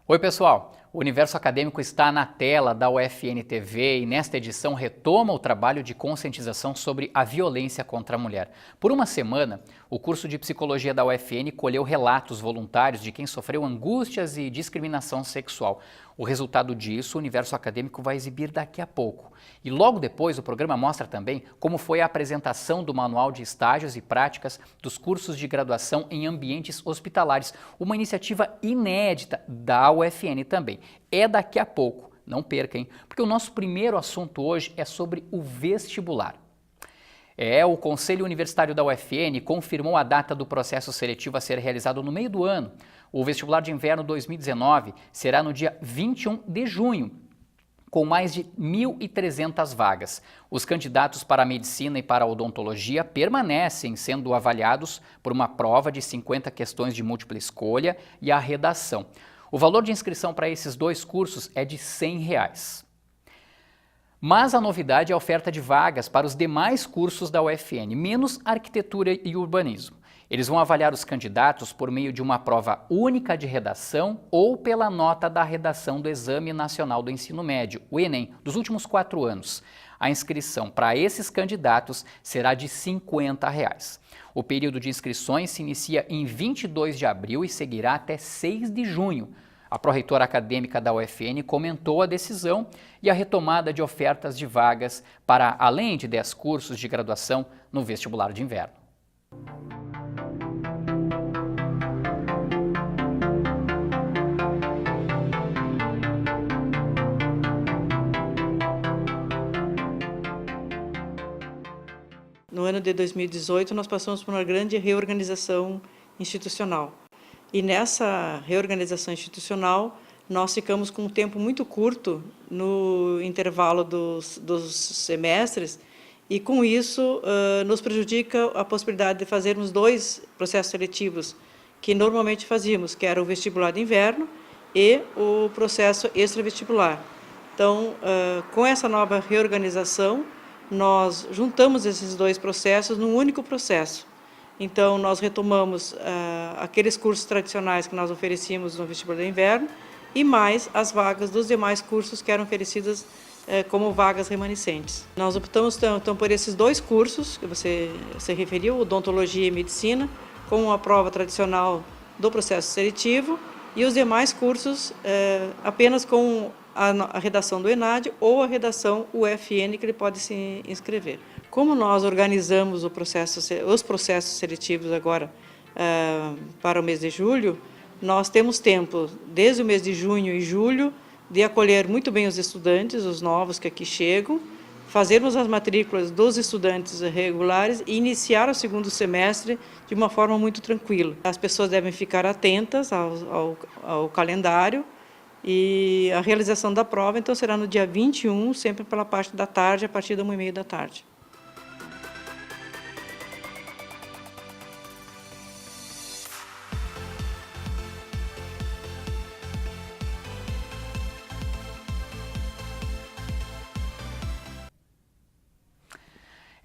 Oi pessoal, o Universo Acadêmico está na tela da UFN TV e nesta edição retoma o trabalho de conscientização sobre a violência contra a mulher. Por uma semana, o curso de Psicologia da UFN colheu relatos voluntários de quem sofreu angústias e discriminação sexual. O resultado disso o Universo Acadêmico vai exibir daqui a pouco. E logo depois o programa mostra também como foi a apresentação do Manual de Estágios e Práticas dos cursos de graduação em ambientes hospitalares, uma iniciativa inédita da UFN também. É daqui a pouco, não perca, hein? Porque o nosso primeiro assunto hoje é sobre o vestibular. O Conselho Universitário da UFN confirmou a data do processo seletivo a ser realizado no meio do ano. O vestibular de inverno 2019 será no dia 21 de junho, com mais de 1.300 vagas. Os candidatos para a medicina e para a odontologia permanecem sendo avaliados por uma prova de 50 questões de múltipla escolha e a redação. O valor de inscrição para esses dois cursos é de R$ 100. Mas a novidade é a oferta de vagas para os demais cursos da UFN, menos arquitetura e urbanismo. Eles vão avaliar os candidatos por meio de uma prova única de redação ou pela nota da redação do Exame Nacional do Ensino Médio, o Enem, dos últimos 4 anos. A inscrição para esses candidatos será de R$ 50. O período de inscrições se inicia em 22 de abril e seguirá até 6 de junho. A pró-reitora acadêmica da UFN comentou a decisão e a retomada de ofertas de vagas para além de 10 cursos de graduação no vestibular de inverno. No ano de 2018, nós passamos por uma grande reorganização institucional. E nessa reorganização institucional, nós ficamos com um tempo muito curto no intervalo dos semestres e, com isso, nos prejudica a possibilidade de fazermos 2 processos seletivos que normalmente fazíamos, que era o vestibular de inverno e o processo extravestibular. Então, com essa nova reorganização, nós juntamos esses 2 processos num único processo. Então, nós retomamos aqueles cursos tradicionais que nós oferecíamos no vestibular de inverno e mais as vagas dos demais cursos que eram oferecidas como vagas remanescentes. Nós optamos, então, por esses 2 cursos que você se referiu, odontologia e medicina, com a prova tradicional do processo seletivo e os demais cursos apenas com a redação do ENAD ou a redação UFN que ele pode se inscrever. Como nós organizamos os processos seletivos agora para o mês de julho, nós temos tempo, desde o mês de junho e julho, de acolher muito bem os estudantes, os novos que aqui chegam, fazermos as matrículas dos estudantes regulares e iniciar o segundo semestre de uma forma muito tranquila. As pessoas devem ficar atentas ao calendário e a realização da prova, então, será no dia 21, sempre pela parte da tarde, a partir da 1h30 da tarde.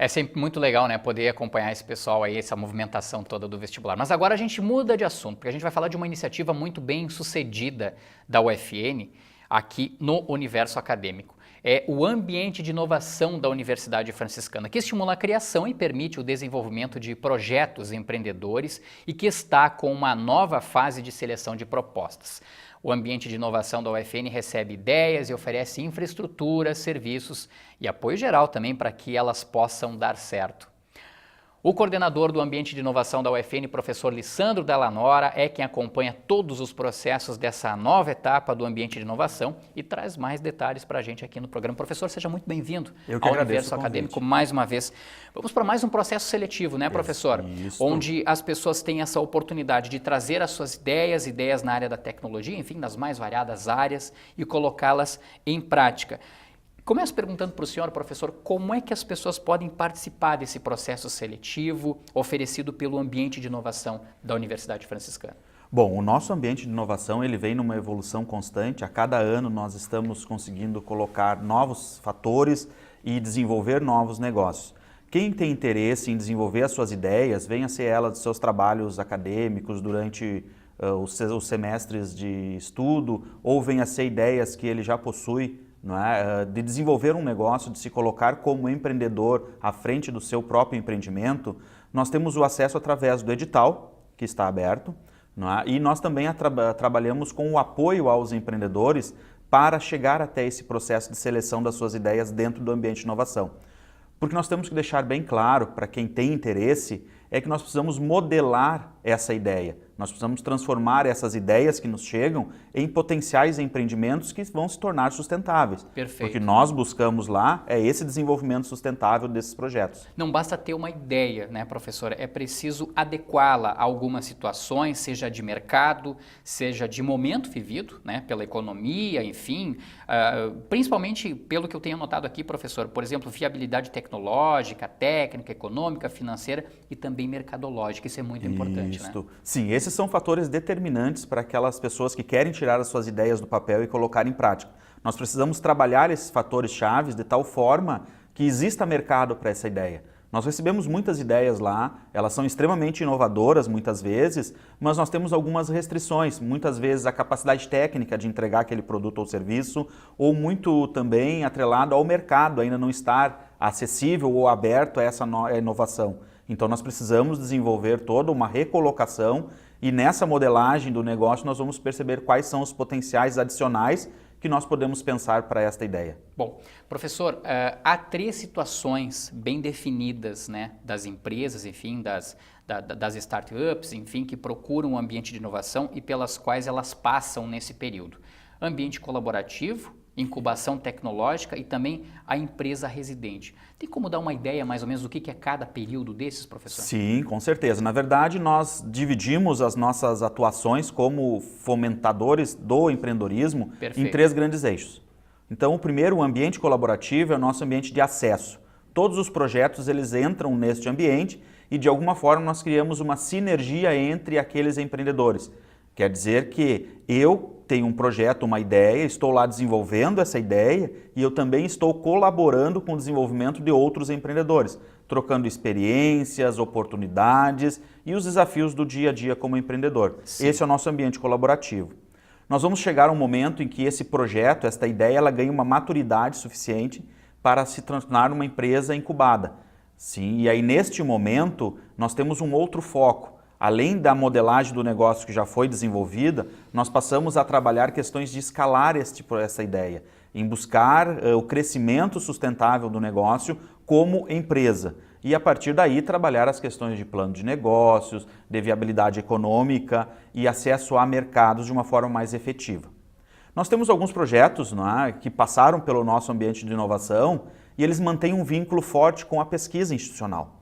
É sempre muito legal, né, poder acompanhar esse pessoal aí, essa movimentação toda do vestibular. Mas agora a gente muda de assunto, porque a gente vai falar de uma iniciativa muito bem sucedida da UFN aqui no Universo Acadêmico. É o Ambiente de Inovação da Universidade Franciscana, que estimula a criação e permite o desenvolvimento de projetos empreendedores e que está com uma nova fase de seleção de propostas. O Ambiente de Inovação da UFN recebe ideias e oferece infraestrutura, serviços e apoio geral também para que elas possam dar certo. O coordenador do Ambiente de Inovação da UFN, professor Lissandro Dallanora, é quem acompanha todos os processos dessa nova etapa do Ambiente de Inovação e traz mais detalhes para a gente aqui no programa. Professor, seja muito bem-vindo ao Universo Acadêmico mais uma vez. Vamos para mais um processo seletivo, né, professor? Isso. Onde as pessoas têm essa oportunidade de trazer as suas ideias na área da tecnologia, enfim, nas mais variadas áreas e colocá-las em prática. Começo perguntando para o senhor, professor, como é que as pessoas podem participar desse processo seletivo oferecido pelo Ambiente de Inovação da Universidade Franciscana? Bom, o nosso ambiente de inovação ele vem numa evolução constante. A cada ano nós estamos conseguindo colocar novos fatores e desenvolver novos negócios. Quem tem interesse em desenvolver as suas ideias, venha ser elas dos seus trabalhos acadêmicos durante os semestres de estudo, ou venha a ser ideias que ele já possui, não é? De desenvolver um negócio, de se colocar como empreendedor à frente do seu próprio empreendimento, nós temos o acesso através do edital, que está aberto, não é? E nós também trabalhamos com o apoio aos empreendedores para chegar até esse processo de seleção das suas ideias dentro do ambiente de inovação. Porque nós temos que deixar bem claro para quem tem interesse, é que nós precisamos modelar essa ideia. Nós precisamos transformar essas ideias que nos chegam em potenciais empreendimentos que vão se tornar sustentáveis. Perfeito. Porque nós buscamos lá esse desenvolvimento sustentável desses projetos. Não basta ter uma ideia, né, professora? É preciso adequá-la a algumas situações, seja de mercado, seja de momento vivido, né, pela economia, enfim. Principalmente pelo que eu tenho notado aqui, professor, por exemplo, viabilidade tecnológica, técnica, econômica, financeira e também mercadológica. Isso é muito importante, né? Sim, esses são fatores determinantes para aquelas pessoas que querem tirar as suas ideias do papel e colocar em prática. Nós precisamos trabalhar esses fatores chaves de tal forma que exista mercado para essa ideia. Nós recebemos muitas ideias lá, elas são extremamente inovadoras muitas vezes, mas nós temos algumas restrições, muitas vezes a capacidade técnica de entregar aquele produto ou serviço, ou muito também atrelado ao mercado, ainda não estar acessível ou aberto a essa inovação. Então nós precisamos desenvolver toda uma recolocação e nessa modelagem do negócio nós vamos perceber quais são os potenciais adicionais que nós podemos pensar para esta ideia. Bom, professor, há 3 situações bem definidas, né, das empresas, enfim, das startups, enfim, que procuram um ambiente de inovação e pelas quais elas passam nesse período. Ambiente colaborativo, incubação tecnológica e também a empresa residente. Tem como dar uma ideia mais ou menos do que é cada período desses, professor? Sim, com certeza. Na verdade, nós dividimos as nossas atuações como fomentadores do empreendedorismo em 3 grandes eixos. Então, o primeiro, o ambiente colaborativo, é o nosso ambiente de acesso. Todos os projetos eles entram neste ambiente e, de alguma forma, nós criamos uma sinergia entre aqueles empreendedores. Quer dizer que eu tenho um projeto, uma ideia, estou lá desenvolvendo essa ideia e eu também estou colaborando com o desenvolvimento de outros empreendedores, trocando experiências, oportunidades e os desafios do dia a dia como empreendedor. Sim. Esse é o nosso ambiente colaborativo. Nós vamos chegar a um momento em que esse projeto, esta ideia, ela ganha uma maturidade suficiente para se tornar uma empresa incubada. Sim, e aí neste momento nós temos um outro foco. Além da modelagem do negócio que já foi desenvolvida, nós passamos a trabalhar questões de escalar essa ideia, em buscar o crescimento sustentável do negócio como empresa. E a partir daí trabalhar as questões de plano de negócios, de viabilidade econômica e acesso a mercados de uma forma mais efetiva. Nós temos alguns projetos, não é, que passaram pelo nosso ambiente de inovação e eles mantêm um vínculo forte com a pesquisa institucional.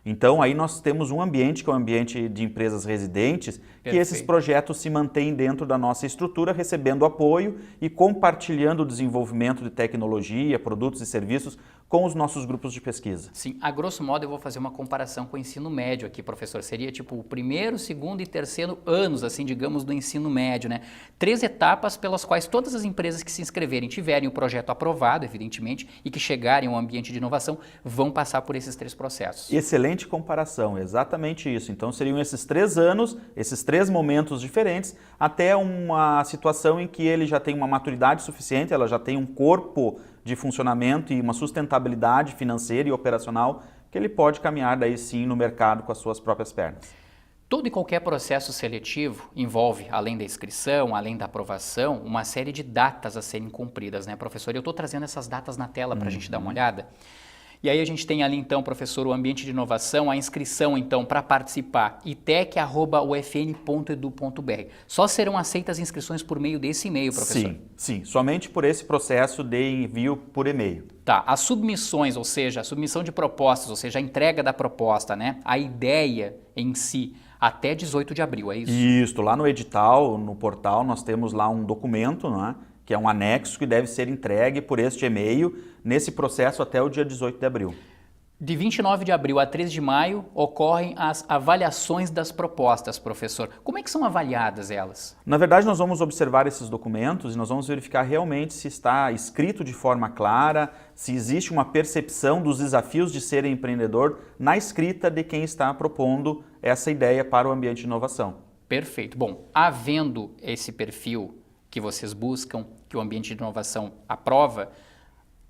Então, aí nós temos um ambiente, que é o ambiente de empresas residentes, que esses projetos se mantêm dentro da nossa estrutura, recebendo apoio e compartilhando o desenvolvimento de tecnologia, produtos e serviços com os nossos grupos de pesquisa. Sim, a grosso modo eu vou fazer uma comparação com o ensino médio aqui, professor. Seria tipo o primeiro, segundo e terceiro anos, assim, digamos, do ensino médio, né? 3 etapas pelas quais todas as empresas que se inscreverem, tiverem o projeto aprovado, evidentemente, e que chegarem ao ambiente de inovação, vão passar por esses 3 processos. Excelente comparação, exatamente isso. Então seriam esses 3 anos, esses 3 momentos diferentes, até uma situação em que ele já tem uma maturidade suficiente, ela já tem um corpo de funcionamento e uma sustentabilidade financeira e operacional que ele pode caminhar daí sim no mercado com as suas próprias pernas. Todo e qualquer processo seletivo envolve, além da inscrição, além da aprovação, uma série de datas a serem cumpridas, né, professor? Eu estou trazendo essas datas na tela para a gente dar uma olhada. E aí a gente tem ali então, professor, o ambiente de inovação, a inscrição então para participar, itec@ufn.edu.br. Só serão aceitas inscrições por meio desse e-mail, professor? Sim, somente por esse processo de envio por e-mail. Tá, as submissões, ou seja, a submissão de propostas, ou seja, a entrega da proposta, né, a ideia em si, até 18 de abril, é isso? Isso, lá no edital, no portal, nós temos lá um documento, não é? Que é um anexo que deve ser entregue por este e-mail nesse processo até o dia 18 de abril. De 29 de abril a 3 de maio ocorrem as avaliações das propostas, professor. Como é que são avaliadas elas? Na verdade, nós vamos observar esses documentos e nós vamos verificar realmente se está escrito de forma clara, se existe uma percepção dos desafios de ser empreendedor na escrita de quem está propondo essa ideia para o ambiente de inovação. Perfeito. Bom, havendo esse perfil que vocês buscam, que o ambiente de inovação aprova,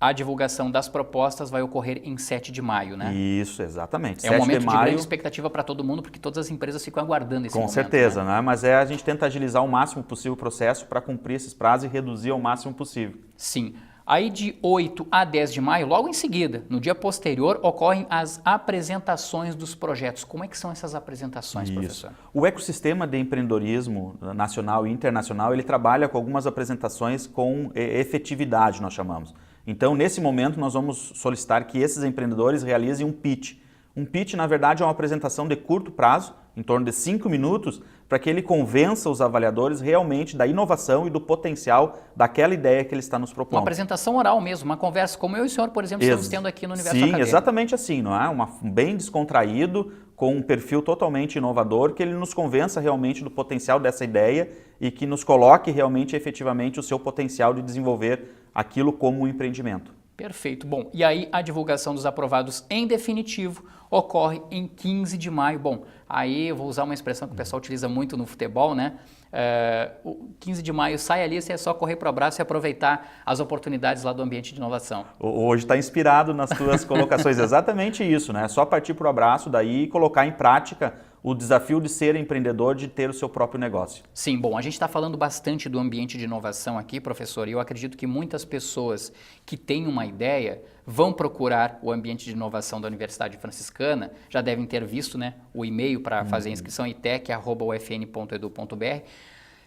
a divulgação das propostas vai ocorrer em 7 de maio, né? Isso, exatamente. É um momento de grande expectativa para todo mundo, porque todas as empresas ficam aguardando esse momento. Com certeza, né? Mas a gente tenta agilizar o máximo possível o processo para cumprir esses prazos e reduzir ao máximo possível. Sim. Aí de 8 a 10 de maio, logo em seguida, no dia posterior, ocorrem as apresentações dos projetos. Como é que são essas apresentações, professor? O ecossistema de empreendedorismo nacional e internacional, ele trabalha com algumas apresentações com efetividade, nós chamamos. Então, nesse momento, nós vamos solicitar que esses empreendedores realizem um pitch. Um pitch, na verdade, é uma apresentação de curto prazo, em torno de 5 minutos, para que ele convença os avaliadores realmente da inovação e do potencial daquela ideia que ele está nos propondo. Uma apresentação oral mesmo, uma conversa como eu e o senhor, por exemplo, estamos tendo aqui no Universo Acadêmico. Sim, exatamente assim, não é? Bem descontraído, com um perfil totalmente inovador, que ele nos convença realmente do potencial dessa ideia e que nos coloque realmente, efetivamente, o seu potencial de desenvolver aquilo como um empreendimento. Perfeito. Bom, e aí a divulgação dos aprovados em definitivo ocorre em 15 de maio. Bom, aí eu vou usar uma expressão que o pessoal utiliza muito no futebol, né? O 15 de maio sai ali, você é só correr para o abraço e aproveitar as oportunidades lá do ambiente de inovação. Hoje está inspirado nas tuas colocações, exatamente isso, né? É só partir para o abraço daí e colocar em prática o desafio de ser empreendedor, de ter o seu próprio negócio. Sim, bom, a gente está falando bastante do ambiente de inovação aqui, professor, e eu acredito que muitas pessoas que têm uma ideia vão procurar o ambiente de inovação da Universidade Franciscana, já devem ter visto, né, o e-mail para fazer a inscrição, itec@ufn.edu.br,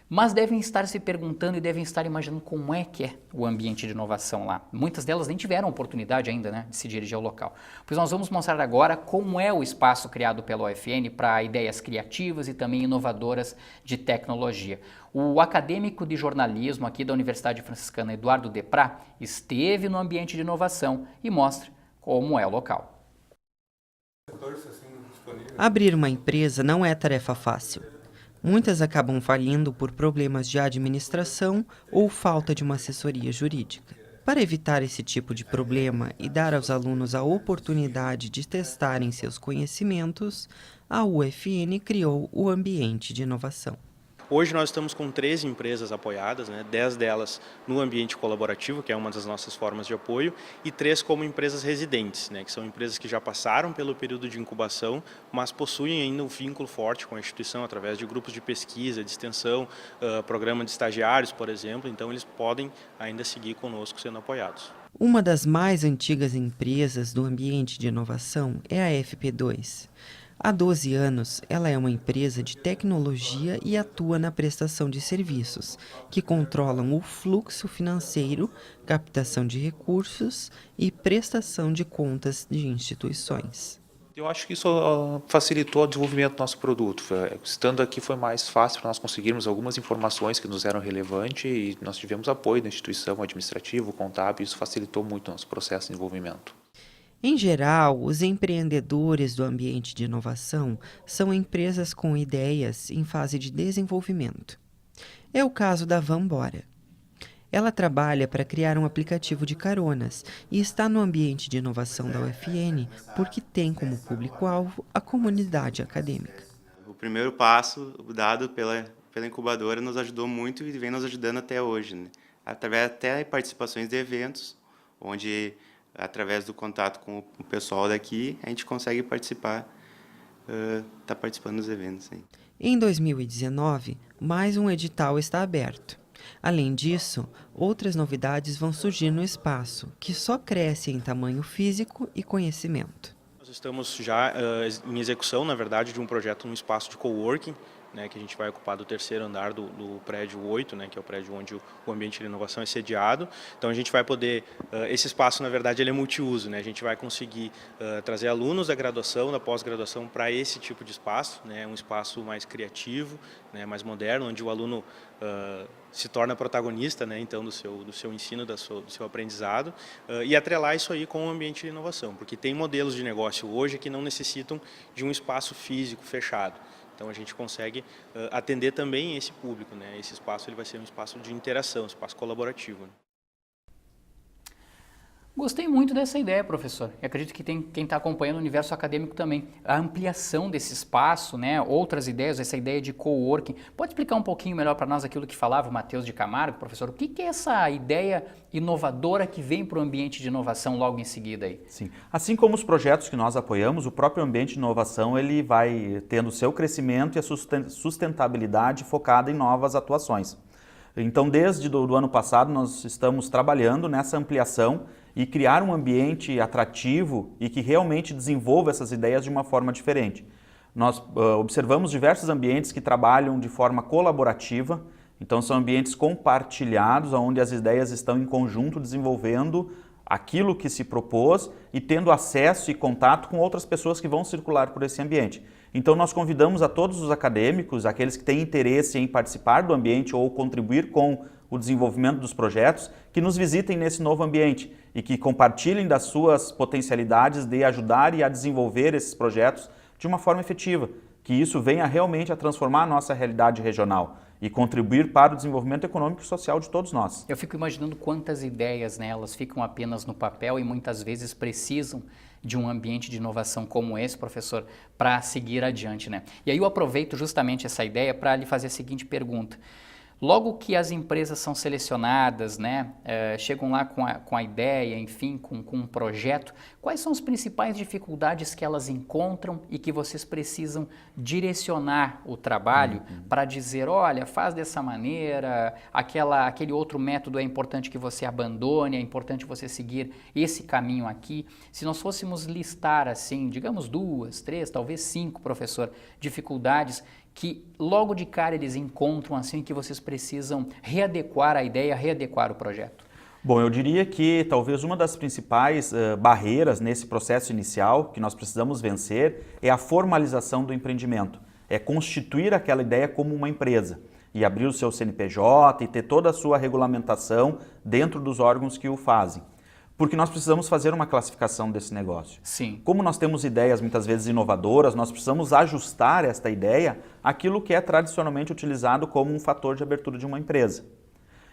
mas devem estar se perguntando e devem estar imaginando como é que é o ambiente de inovação lá. Muitas delas nem tiveram oportunidade ainda, né, de se dirigir ao local. Pois nós vamos mostrar agora como é o espaço criado pela UFN para ideias criativas e também inovadoras de tecnologia. O acadêmico de jornalismo aqui da Universidade Franciscana, Eduardo Deprá, esteve no ambiente de inovação e mostra como é o local. Abrir uma empresa não é tarefa fácil. Muitas acabam falindo por problemas de administração ou falta de uma assessoria jurídica. Para evitar esse tipo de problema e dar aos alunos a oportunidade de testarem seus conhecimentos, a UFN criou o Ambiente de Inovação. Hoje nós estamos com 13 empresas apoiadas, 10 delas no ambiente colaborativo, que é uma das nossas formas de apoio, e 3 como empresas residentes, que são empresas que já passaram pelo período de incubação, mas possuem ainda um vínculo forte com a instituição através de grupos de pesquisa, de extensão, programa de estagiários, por exemplo, então eles podem ainda seguir conosco sendo apoiados. Uma das mais antigas empresas do ambiente de inovação é a FP2. Há 12 anos, ela é uma empresa de tecnologia e atua na prestação de serviços, que controlam o fluxo financeiro, captação de recursos e prestação de contas de instituições. Eu acho que isso facilitou o desenvolvimento do nosso produto. Estando aqui foi mais fácil para nós conseguirmos algumas informações que nos eram relevantes e nós tivemos apoio da instituição administrativa, contábil, e isso facilitou muito o nosso processo de desenvolvimento. Em geral, os empreendedores do ambiente de inovação são empresas com ideias em fase de desenvolvimento. É o caso da Vambora. Ela trabalha para criar um aplicativo de caronas e está no ambiente de inovação da UFN porque tem como público-alvo a comunidade acadêmica. O primeiro passo dado pela incubadora nos ajudou muito e vem nos ajudando até hoje, através até de participações de eventos, onde através do contato com o pessoal daqui, a gente consegue participar, tá participando dos eventos. Sim. Em 2019, mais um edital está aberto. Além disso, outras novidades vão surgir no espaço, que só cresce em tamanho físico e conhecimento. Nós estamos já em execução, na verdade, de um projeto num espaço de coworking, que a gente vai ocupar do 3º andar do prédio 8, que é o prédio onde o ambiente de inovação é sediado. Então a gente vai poder, esse espaço na verdade ele é multiuso, a gente vai conseguir trazer alunos da graduação, da pós-graduação para esse tipo de espaço, um espaço mais criativo, mais moderno, onde o aluno se torna protagonista, então do seu ensino, do seu aprendizado, e atrelar isso aí com o ambiente de inovação, porque tem modelos de negócio hoje que não necessitam de um espaço físico fechado. Então a gente consegue atender também esse público, Esse espaço ele vai ser um espaço de interação, um espaço colaborativo. Gostei muito dessa ideia, professor. E acredito que tem quem está acompanhando o universo acadêmico também. A ampliação desse espaço, né? Outras ideias, essa ideia de coworking. Pode explicar um pouquinho melhor para nós aquilo que falava o Matheus de Camargo, professor? O que é essa ideia inovadora que vem para o ambiente de inovação logo em seguida aí? Sim. Assim como os projetos que nós apoiamos, o próprio ambiente de inovação ele vai tendo seu crescimento e a sustentabilidade focada em novas atuações. Então, desde o ano passado, nós estamos trabalhando nessa ampliação e criar um ambiente atrativo e que realmente desenvolva essas ideias de uma forma diferente. Nós observamos diversos ambientes que trabalham de forma colaborativa, então são ambientes compartilhados, onde as ideias estão em conjunto desenvolvendo aquilo que se propôs e tendo acesso e contato com outras pessoas que vão circular por esse ambiente. Então nós convidamos a todos os acadêmicos, aqueles que têm interesse em participar do ambiente ou contribuir com o desenvolvimento dos projetos, que nos visitem nesse novo ambiente e que compartilhem das suas potencialidades de ajudar e a desenvolver esses projetos de uma forma efetiva, que isso venha realmente a transformar a nossa realidade regional e contribuir para o desenvolvimento econômico e social de todos nós. Eu fico imaginando quantas ideias, né, elas ficam apenas no papel e muitas vezes precisam de um ambiente de inovação como esse, professor, para seguir adiante, né? E aí eu aproveito justamente essa ideia para lhe fazer a seguinte pergunta. Logo que as empresas são selecionadas, né, chegam lá com a ideia, enfim, com um projeto, quais são as principais dificuldades que elas encontram e que vocês precisam direcionar o trabalho para dizer, olha, faz dessa maneira, aquele outro método é importante que você abandone, é importante você seguir esse caminho aqui. Se nós fôssemos listar assim, digamos 2, 3, talvez 5, professor, dificuldades que logo de cara eles encontram assim que vocês precisam readequar a ideia, readequar o projeto? Bom, eu diria que talvez uma das principais barreiras nesse processo inicial que nós precisamos vencer é a formalização do empreendimento. É constituir aquela ideia como uma empresa e abrir o seu CNPJ e ter toda a sua regulamentação dentro dos órgãos que o fazem. Porque nós precisamos fazer uma classificação desse negócio. Sim. Como nós temos ideias muitas vezes inovadoras, nós precisamos ajustar esta ideia àquilo que é tradicionalmente utilizado como um fator de abertura de uma empresa.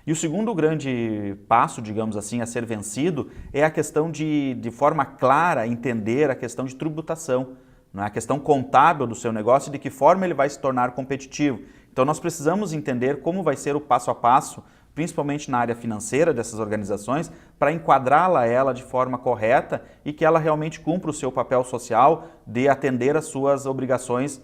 E o segundo grande passo, digamos assim, a ser vencido é a questão de forma clara, entender a questão de tributação, a questão contábil do seu negócio e de que forma ele vai se tornar competitivo. Então nós precisamos entender como vai ser o passo a passo, principalmente na área financeira dessas organizações, para enquadrá-la ela de forma correta e que ela realmente cumpra o seu papel social de atender às suas obrigações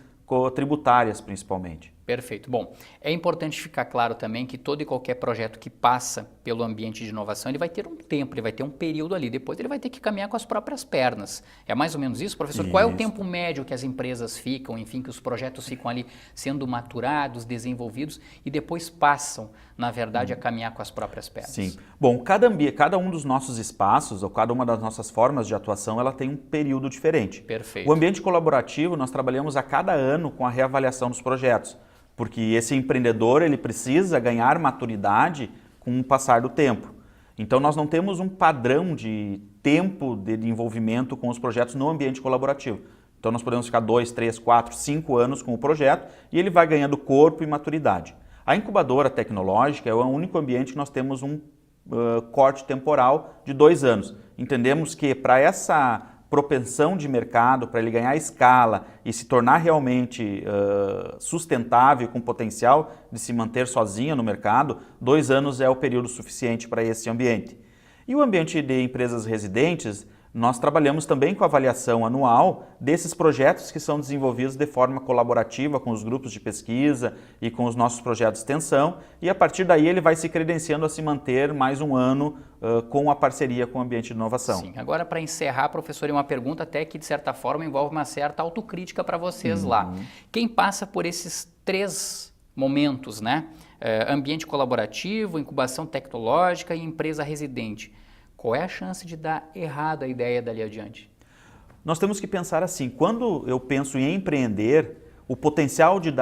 tributárias, principalmente. Perfeito. Bom, é importante ficar claro também que todo e qualquer projeto que passa pelo ambiente de inovação, ele vai ter um tempo, ele vai ter um período ali, depois ele vai ter que caminhar com as próprias pernas. É mais ou menos isso, professor? Isso. Qual é o tempo médio que as empresas ficam, enfim, que os projetos ficam ali sendo maturados, desenvolvidos e depois passam, na verdade, a caminhar com as próprias pernas? Sim. Bom, cada um dos nossos espaços, ou cada uma das nossas formas de atuação, ela tem um período diferente. Perfeito. O ambiente colaborativo, nós trabalhamos a cada ano com a reavaliação dos projetos. Porque esse empreendedor ele precisa ganhar maturidade com o passar do tempo. Então nós não temos um padrão de tempo de envolvimento com os projetos no ambiente colaborativo. Então nós podemos ficar 2, 3, 4, 5 anos com o projeto e ele vai ganhando corpo e maturidade. A incubadora tecnológica é o único ambiente que nós temos um corte temporal de 2 anos. Entendemos que para essa propensão de mercado, para ele ganhar escala e se tornar realmente sustentável, com potencial de se manter sozinho no mercado, 2 anos é o período suficiente para esse ambiente. E o ambiente de empresas residentes, nós trabalhamos também com a avaliação anual desses projetos que são desenvolvidos de forma colaborativa com os grupos de pesquisa e com os nossos projetos de extensão, e a partir daí ele vai se credenciando a se manter mais um ano com a parceria com o ambiente de inovação. Sim. Agora, para encerrar, professor, uma pergunta até que, de certa forma, envolve uma certa autocrítica para vocês lá. Quem passa por esses 3 momentos, né? Ambiente colaborativo, incubação tecnológica e empresa residente, qual é a chance de dar errado a ideia dali adiante? Nós temos que pensar assim, quando eu penso em empreender, o potencial de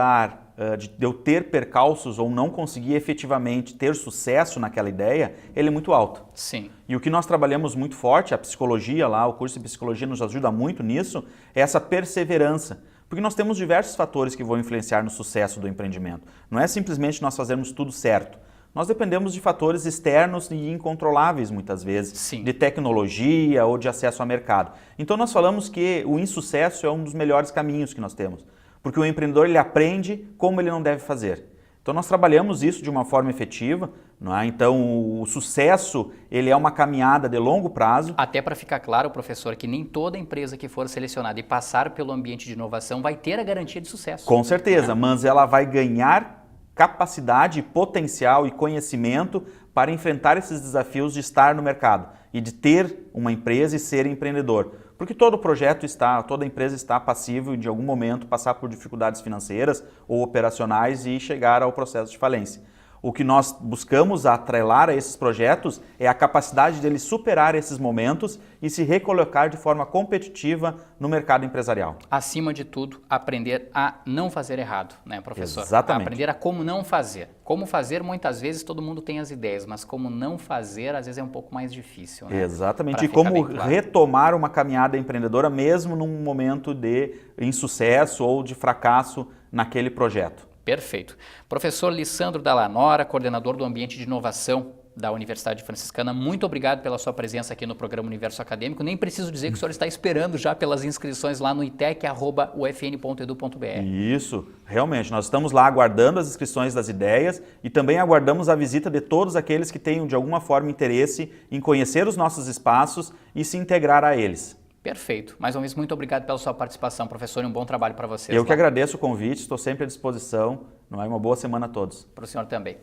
eu ter percalços ou não conseguir efetivamente ter sucesso naquela ideia, ele é muito alto. Sim. E o que nós trabalhamos muito forte, a psicologia lá, o curso de psicologia nos ajuda muito nisso, é essa perseverança. Porque nós temos diversos fatores que vão influenciar no sucesso do empreendimento. Não é simplesmente nós fazermos tudo certo. nós dependemos de fatores externos e incontroláveis muitas vezes, Sim. de tecnologia ou de acesso ao mercado. Então nós falamos que o insucesso é um dos melhores caminhos que nós temos, porque o empreendedor ele aprende como ele não deve fazer. Então nós trabalhamos isso de uma forma efetiva, não é? Então o sucesso ele é uma caminhada de longo prazo. Até para ficar claro, professor, que nem toda empresa que for selecionada e passar pelo ambiente de inovação vai ter a garantia de sucesso. Com certeza, mas ela vai ganhar capacidade, potencial e conhecimento para enfrentar esses desafios de estar no mercado e de ter uma empresa e ser empreendedor. Porque todo projeto toda empresa está passível de algum momento passar por dificuldades financeiras ou operacionais e chegar ao processo de falência. O que nós buscamos atrelar a esses projetos é a capacidade deles superar esses momentos e se recolocar de forma competitiva no mercado empresarial. Acima de tudo, aprender a não fazer errado, né, professor? Exatamente. Aprender a como não fazer. Como fazer, muitas vezes, todo mundo tem as ideias, mas como não fazer, às vezes é um pouco mais difícil, né? Exatamente. Pra E como ficar bem claro. retomar uma caminhada empreendedora mesmo num momento de insucesso ou de fracasso naquele projeto. Perfeito. Professor Lissandro Dallanora, coordenador do Ambiente de Inovação da Universidade Franciscana, muito obrigado pela sua presença aqui no programa Universo Acadêmico. Nem preciso dizer que o senhor está esperando já pelas inscrições lá no itec@ufn.edu.br. Isso, realmente. Nós estamos lá aguardando as inscrições das ideias e também aguardamos a visita de todos aqueles que tenham de alguma forma interesse em conhecer os nossos espaços e se integrar a eles. Perfeito. Mais uma vez, muito obrigado pela sua participação, professor, e um bom trabalho para vocês. Eu que agradeço o convite, estou sempre à disposição. Não é uma boa semana a todos. Para o senhor também.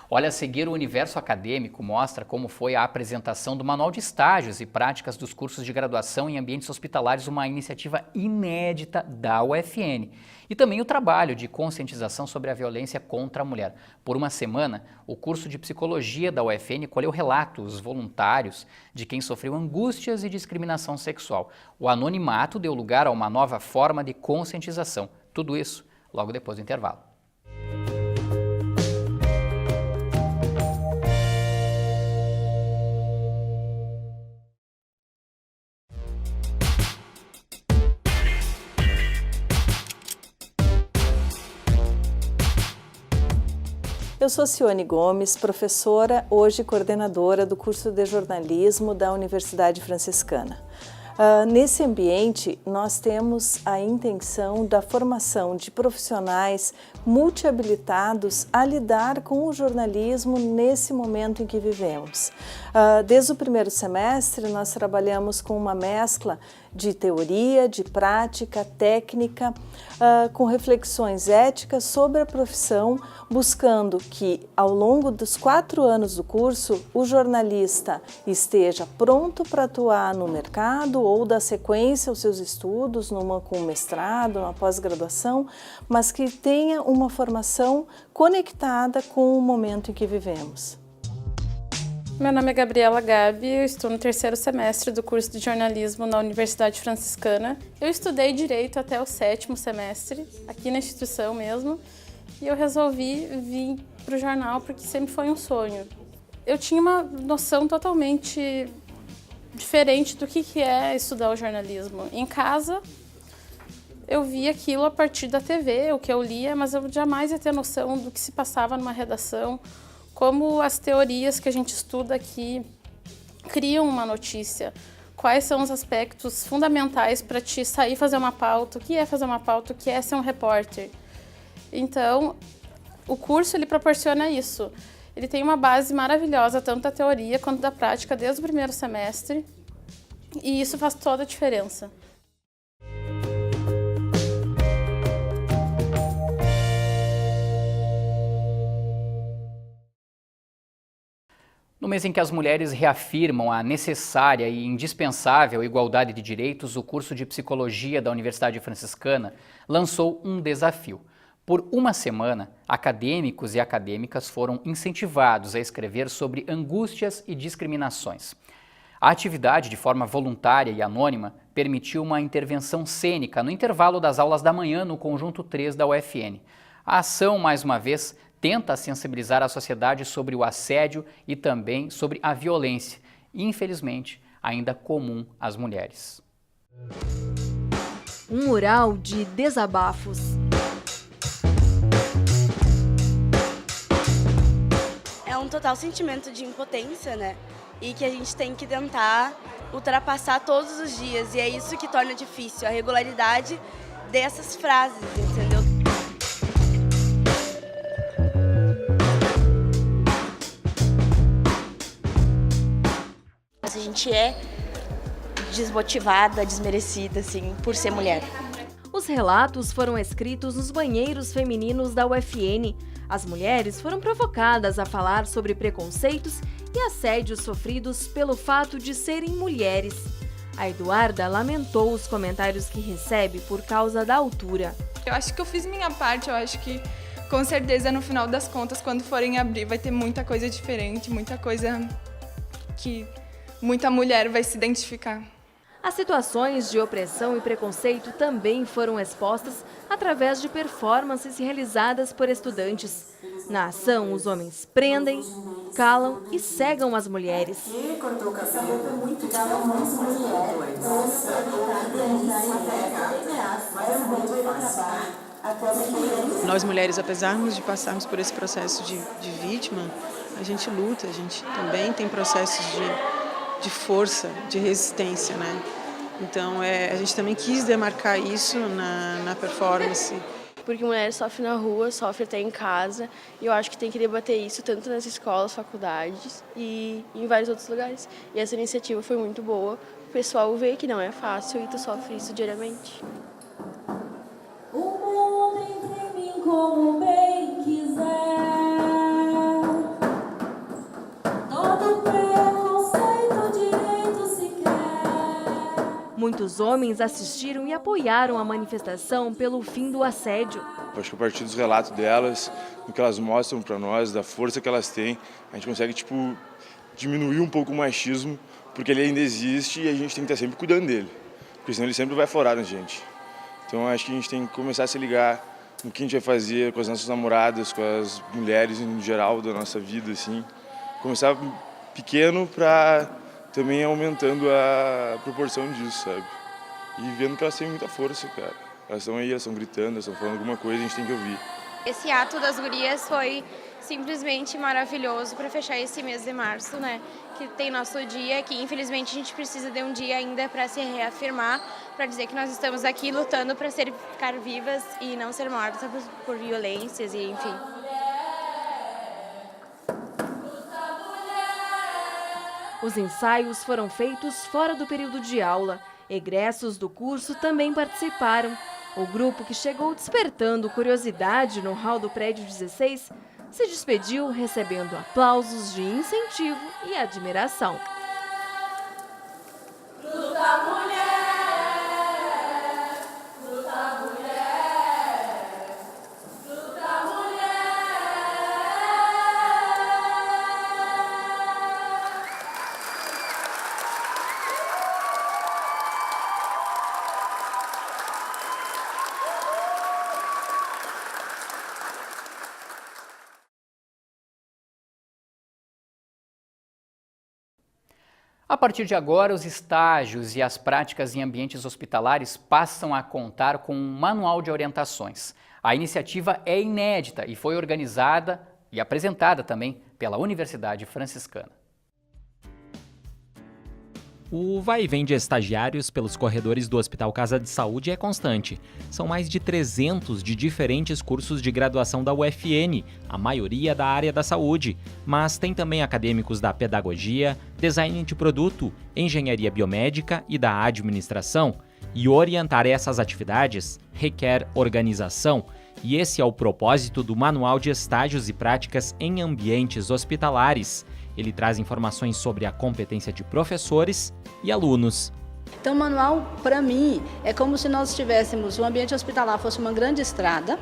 Olha, a seguir, o Universo Acadêmico mostra como foi a apresentação do Manual de Estágios e Práticas dos cursos de graduação em ambientes hospitalares, uma iniciativa inédita da UFN. E também o trabalho de conscientização sobre a violência contra a mulher. Por uma semana, o curso de Psicologia da UFN colheu relatos voluntários de quem sofreu angústias e discriminação sexual. O anonimato deu lugar a uma nova forma de conscientização. Tudo isso logo depois do intervalo. Eu sou Cione Gomes, professora, hoje coordenadora do curso de jornalismo da Universidade Franciscana. Nesse ambiente, nós temos a intenção da formação de profissionais multi-habilitados a lidar com o jornalismo nesse momento em que vivemos. Desde o primeiro semestre, nós trabalhamos com uma mescla de teoria, de prática, técnica, com reflexões éticas sobre a profissão, buscando que, ao longo dos 4 anos do curso, o jornalista esteja pronto para atuar no mercado ou dar sequência aos seus estudos, com mestrado, uma pós-graduação, mas que tenha uma formação conectada com o momento em que vivemos. Meu nome é Gabriela Gabi, eu estou no 3º semestre do curso de jornalismo na Universidade Franciscana. Eu estudei Direito até o 7º semestre, aqui na instituição mesmo, e eu resolvi vir para o jornal porque sempre foi um sonho. Eu tinha uma noção totalmente diferente do que é estudar o jornalismo. Em casa, eu via aquilo a partir da TV, o que eu lia, mas eu jamais ia ter noção do que se passava numa redação, como as teorias que a gente estuda aqui criam uma notícia, quais são os aspectos fundamentais para te sair fazer uma pauta, o que é fazer uma pauta, o que é ser um repórter. Então, o curso ele proporciona isso. Ele tem uma base maravilhosa, tanto da teoria quanto da prática, desde o primeiro semestre, e isso faz toda a diferença. No mês em que as mulheres reafirmam a necessária e indispensável igualdade de direitos, o curso de Psicologia da Universidade Franciscana lançou um desafio. Por uma semana, acadêmicos e acadêmicas foram incentivados a escrever sobre angústias e discriminações. A atividade, de forma voluntária e anônima, permitiu uma intervenção cênica no intervalo das aulas da manhã no Conjunto 3 da UFN. A ação, mais uma vez, tenta sensibilizar a sociedade sobre o assédio e também sobre a violência, infelizmente ainda comum às mulheres. Um mural de desabafos. É um total sentimento de impotência, né? E que a gente tem que tentar ultrapassar todos os dias. E é isso que torna difícil, a regularidade dessas frases, entendeu? A gente é desmotivada, desmerecida, assim, por ser mulher. Os relatos foram escritos nos banheiros femininos da UFN. As mulheres foram provocadas a falar sobre preconceitos e assédios sofridos pelo fato de serem mulheres. A Eduarda lamentou os comentários que recebe por causa da altura. Eu acho que eu fiz minha parte, eu acho que com certeza no final das contas, quando forem abrir, vai ter muita coisa diferente, muita coisa que muita mulher vai se identificar. As situações de opressão e preconceito também foram expostas através de performances realizadas por estudantes. Na ação, os homens prendem, calam e cegam as mulheres. Nós mulheres, apesar de passarmos por esse processo de vítima, a gente luta, a gente também tem processos de força, de resistência, né? Então, a gente também quis demarcar isso na performance. Porque mulher sofre na rua, sofre até em casa, e eu acho que tem que debater isso tanto nas escolas, faculdades e em vários outros lugares. E essa iniciativa foi muito boa, o pessoal vê que não é fácil e tu sofre isso diariamente. O mundo entre mim como bem quiser, todo preconceito direito se quer. Muitos homens assistiram e apoiaram a manifestação pelo fim do assédio. Acho que a partir dos relatos delas, do que elas mostram para nós, da força que elas têm, a gente consegue diminuir um pouco o machismo, porque ele ainda existe e a gente tem que estar sempre cuidando dele, porque senão ele sempre vai florar na gente. Então acho que a gente tem que começar a se ligar no que a gente vai fazer com as nossas namoradas, com as mulheres em geral da nossa vida, assim. Começar pequeno para também aumentando a proporção disso, sabe? E vendo que elas têm muita força, cara. Elas estão aí, elas estão gritando, elas estão falando alguma coisa, a gente tem que ouvir. Esse ato das gurias foi simplesmente maravilhoso para fechar esse mês de março, né? Que tem nosso dia, que infelizmente a gente precisa de um dia ainda para se reafirmar, para dizer que nós estamos aqui lutando para ficar vivas e não ser mortas por violências e enfim. Os ensaios foram feitos fora do período de aula. Egressos do curso também participaram. O grupo, que chegou despertando curiosidade no hall do prédio 16, se despediu recebendo aplausos de incentivo e admiração. Luta mulher, luta mulher, luta mulher. A partir de agora, os estágios e as práticas em ambientes hospitalares passam a contar com um manual de orientações. A iniciativa é inédita e foi organizada e apresentada também pela Universidade Franciscana. O vai e vem de estagiários pelos corredores do Hospital Casa de Saúde é constante. São mais de 300 de diferentes cursos de graduação da UFN, a maioria da área da saúde, mas tem também acadêmicos da pedagogia, design de produto, engenharia biomédica e da administração. E orientar essas atividades requer organização, e esse é o propósito do Manual de Estágios e Práticas em Ambientes Hospitalares. Ele traz informações sobre a competência de professores e alunos. Então, o manual, para mim, é como se nós tivéssemos, o ambiente hospitalar fosse uma grande estrada,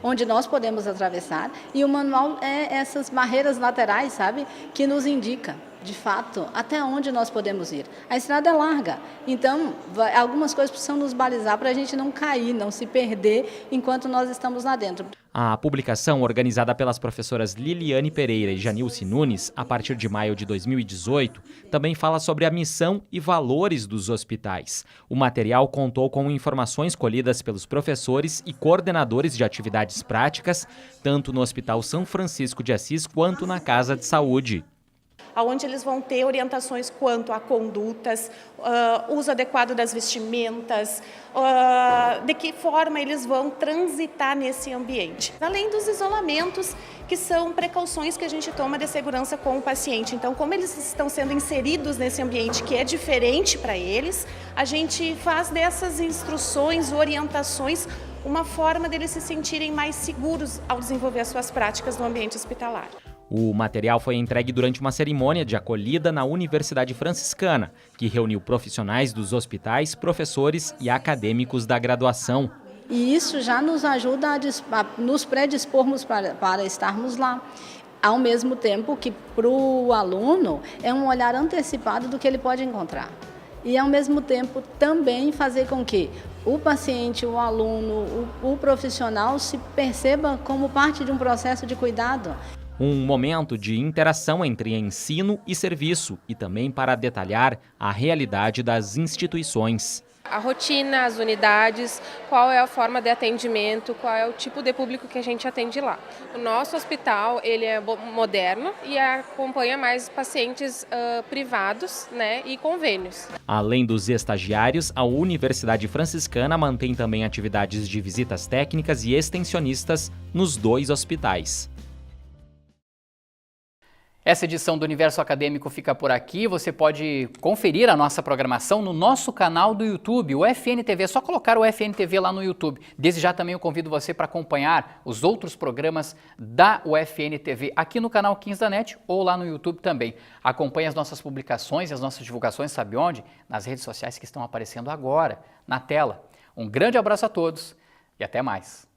onde nós podemos atravessar, e o manual é essas barreiras laterais, sabe, que nos indica, de fato, até onde nós podemos ir. A estrada é larga, então algumas coisas precisam nos balizar para a gente não cair, não se perder enquanto nós estamos lá dentro. A publicação, organizada pelas professoras Liliane Pereira e Janilce Nunes, a partir de maio de 2018, também fala sobre a missão e valores dos hospitais. O material contou com informações colhidas pelos professores e coordenadores de atividades práticas, tanto no Hospital São Francisco de Assis quanto na Casa de Saúde. Onde eles vão ter orientações quanto a condutas, uso adequado das vestimentas, de que forma eles vão transitar nesse ambiente. Além dos isolamentos, que são precauções que a gente toma de segurança com o paciente. Então, como eles estão sendo inseridos nesse ambiente que é diferente para eles, a gente faz dessas instruções, orientações, uma forma deles se sentirem mais seguros ao desenvolver as suas práticas no ambiente hospitalar. O material foi entregue durante uma cerimônia de acolhida na Universidade Franciscana, que reuniu profissionais dos hospitais, professores e acadêmicos da graduação. E isso já nos ajuda a nos predispormos para estarmos lá. Ao mesmo tempo que para o aluno é um olhar antecipado do que ele pode encontrar. E ao mesmo tempo também fazer com que o paciente, o aluno, o profissional se perceba como parte de um processo de cuidado. Um momento de interação entre ensino e serviço e também para detalhar a realidade das instituições. A rotina, as unidades, qual é a forma de atendimento, qual é o tipo de público que a gente atende lá. O nosso hospital ele é moderno e acompanha mais pacientes privados, né, e convênios. Além dos estagiários, a Universidade Franciscana mantém também atividades de visitas técnicas e extensionistas nos 2 hospitais. Essa edição do Universo Acadêmico fica por aqui. Você pode conferir a nossa programação no nosso canal do YouTube, o FNTV. É só colocar o FNTV lá no YouTube. Desde já também eu convido você para acompanhar os outros programas da UFN-TV aqui no canal 15 da NET ou lá no YouTube também. Acompanhe as nossas publicações e as nossas divulgações, sabe onde? Nas redes sociais que estão aparecendo agora, na tela. Um grande abraço a todos e até mais.